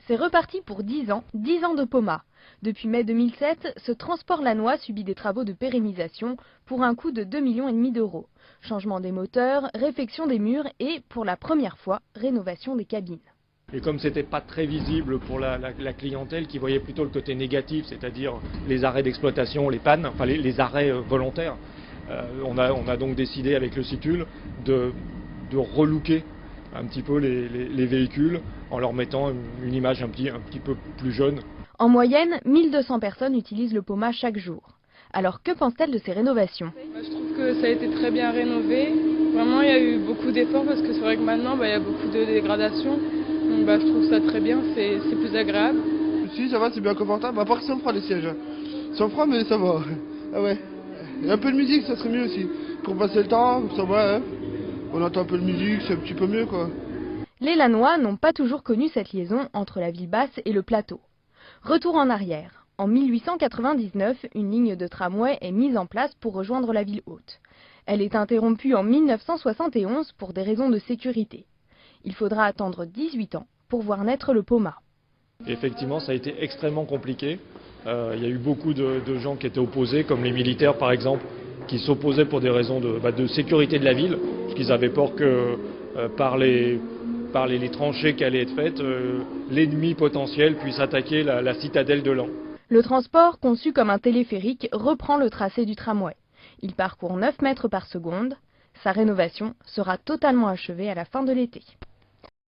C'est reparti pour 10 ans de Poma. Depuis mai 2007, ce transport lannoy subit des travaux de pérennisation pour un coût de 2,5 millions d'euros. Changement des moteurs, réfection des murs et, pour la première fois, rénovation des cabines. Et comme c'était pas très visible pour la clientèle qui voyait plutôt le côté négatif, c'est-à-dire les arrêts d'exploitation, les pannes, enfin les arrêts volontaires, on a donc décidé avec le CITUL de relooker un petit peu les véhicules en leur mettant une image un petit peu plus jeune. En moyenne, 1200 personnes utilisent le Poma chaque jour. Alors que pensent-elles de ces rénovations? Je trouve que ça a été très bien rénové. Vraiment, il y a eu beaucoup d'efforts parce que c'est vrai que maintenant, il y a beaucoup de dégradation. Donc je trouve ça très bien, c'est plus agréable. Si, ça va, c'est bien confortable. À part que c'est froid les sièges. C'est froid, mais ça va. Ah ouais. Et un peu de musique, ça serait mieux aussi. Pour passer le temps, ça va. Hein. On entend un peu de musique, c'est un petit peu mieux quoi. Les Lannois n'ont pas toujours connu cette liaison entre la ville basse et le plateau. Retour en arrière. En 1899, une ligne de tramway est mise en place pour rejoindre la ville haute. Elle est interrompue en 1971 pour des raisons de sécurité. Il faudra attendre 18 ans pour voir naître le Poma. Effectivement, ça a été extrêmement compliqué. Il y a eu beaucoup de gens qui étaient opposés, comme les militaires par exemple, qui s'opposaient pour des raisons de sécurité de la ville, parce qu'ils avaient peur que par les tranchées qui allaient être faites, l'ennemi potentiel puisse attaquer la citadelle de Laon. Le transport, conçu comme un téléphérique, reprend le tracé du tramway. Il parcourt 9 mètres par seconde. Sa rénovation sera totalement achevée à la fin de l'été.